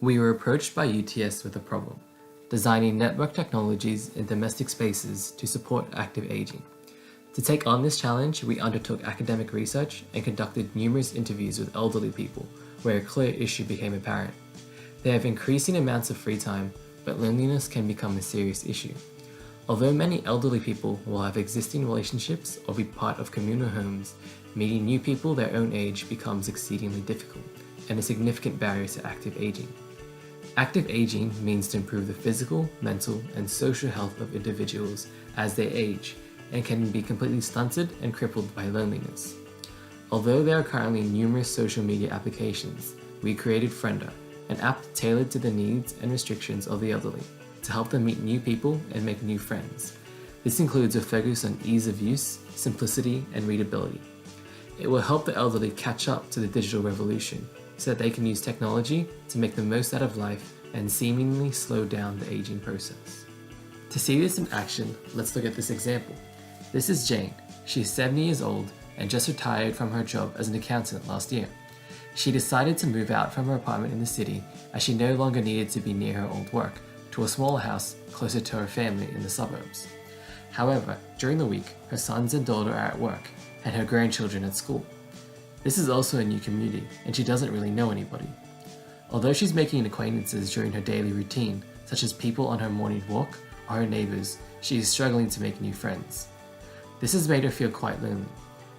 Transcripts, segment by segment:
We were approached by UTS with a problem: designing network technologies in domestic spaces to support active aging. To take on this challenge, we undertook academic research and conducted numerous interviews with elderly people where a clear issue became apparent. They have increasing amounts of free time, but loneliness can become a serious issue. Although many elderly people will have existing relationships or be part of communal homes, meeting new people their own age becomes exceedingly difficult and a significant barrier to active aging. Active aging means to improve the physical, mental, and social health of individuals as they age, and can be completely stunted and crippled by loneliness. Although there are currently numerous social media applications, we created Frienda, an app tailored to the needs and restrictions of the elderly, to help them meet new people and make new friends. This includes a focus on ease of use, simplicity, and readability. It will help the elderly catch up to the digital revolution so that they can use technology to make the most out of life and seemingly slow down the aging process. To see this in action, let's look at this example. This is Jane. She's 70 years old and just retired from her job as an accountant last year. She decided to move out from her apartment in the city as she no longer needed to be near her old work, to a smaller house closer to her family in the suburbs. However, during the week, her sons and daughter are at work and her grandchildren at school. This is also a new community and she doesn't really know anybody. Although she's making acquaintances during her daily routine, such as people on her morning walk or her neighbors, she is struggling to make new friends. This has made her feel quite lonely.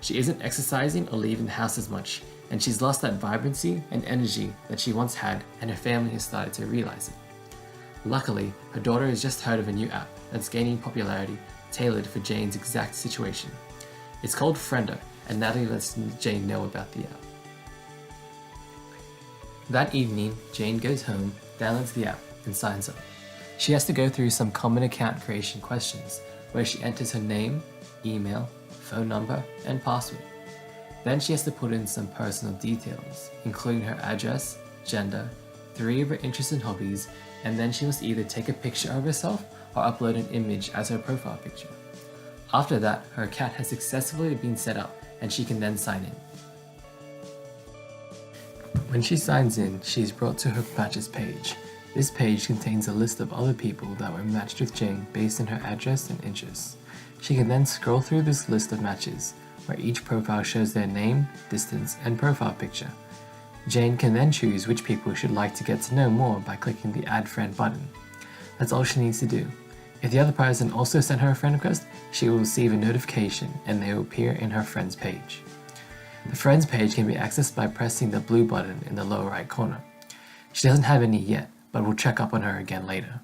She isn't exercising or leaving the house as much, and she's lost that vibrancy and energy that she once had, and her family has started to realize it. Luckily, her daughter has just heard of a new app that's gaining popularity, tailored for Jane's exact situation. It's called Frienda, and Natalie lets Jane know about the app. That evening, Jane goes home, downloads the app, and signs up. She has to go through some common account creation questions, where she enters her name, email, phone number, and password. Then she has to put in some personal details, including her address, gender, 3 of her interests and hobbies, and then she must either take a picture of herself or upload an image as her profile picture. After that, her account has successfully been set up and she can then sign in. When she signs in, she is brought to her matches page. This page contains a list of other people that were matched with Jane based on her address and interests. She can then scroll through this list of matches, where each profile shows their name, distance, and profile picture. Jane can then choose which people she'd like to get to know more by clicking the Add Friend button. That's all she needs to do. If the other person also sent her a friend request, she will receive a notification and they will appear in her Friends page. The Friends page can be accessed by pressing the blue button in the lower right corner. She doesn't have any yet, but we'll check up on her again later.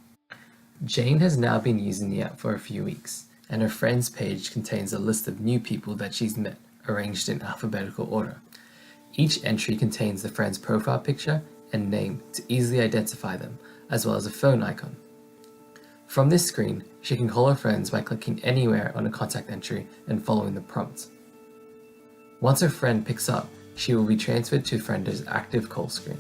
Jane has now been using the app for a few weeks, and her Friends page contains a list of new people that she's met, arranged in alphabetical order. Each entry contains the friend's profile picture and name to easily identify them, as well as a phone icon. From this screen, she can call her friends by clicking anywhere on a contact entry and following the prompt. Once her friend picks up, she will be transferred to Frienda's active call screen.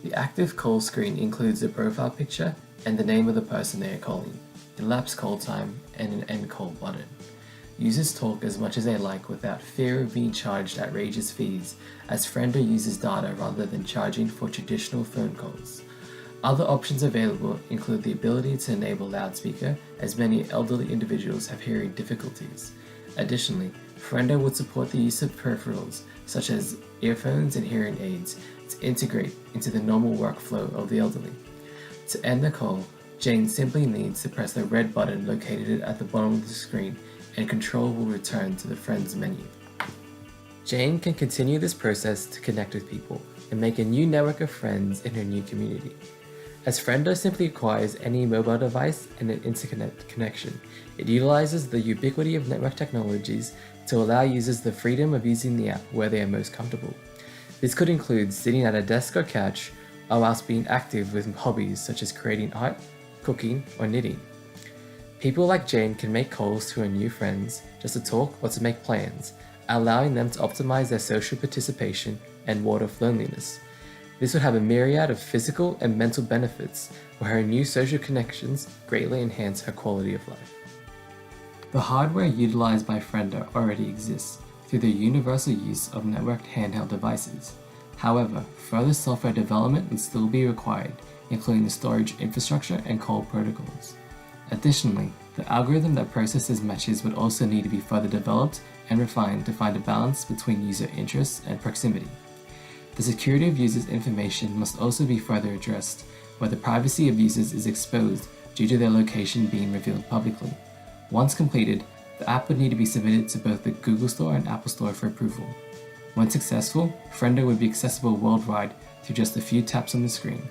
The active call screen includes the profile picture and the name of the person they are calling, elapsed call time, and an end call button. Users talk as much as they like without fear of being charged outrageous fees, as Frienda uses data rather than charging for traditional phone calls. Other options available include the ability to enable loudspeaker, as many elderly individuals have hearing difficulties. Additionally, Frienda would support the use of peripherals such as earphones and hearing aids to integrate into the normal workflow of the elderly. To end the call, Jane simply needs to press the red button located at the bottom of the screen, and control will return to the Friends menu. Jane can continue this process to connect with people and make a new network of friends in her new community. As Frienda simply acquires any mobile device and an internet connection, it utilizes the ubiquity of network technologies to allow users the freedom of using the app where they are most comfortable. This could include sitting at a desk or couch, or whilst being active with hobbies such as creating art, cooking, or knitting. People like Jane can make calls to her new friends just to talk or to make plans, allowing them to optimize their social participation and ward off loneliness. This would have a myriad of physical and mental benefits, where her new social connections greatly enhance her quality of life. The hardware utilized by Frienda already exists through the universal use of networked handheld devices. However, further software development would still be required including the storage infrastructure and call protocols. Additionally, the algorithm that processes matches would also need to be further developed and refined to find a balance between user interests and proximity. The security of users' information must also be further addressed, where the privacy of users is exposed due to their location being revealed publicly. Once completed, the app would need to be submitted to both the Google Store and Apple Store for approval. When successful, Friendo would be accessible worldwide through just a few taps on the screen.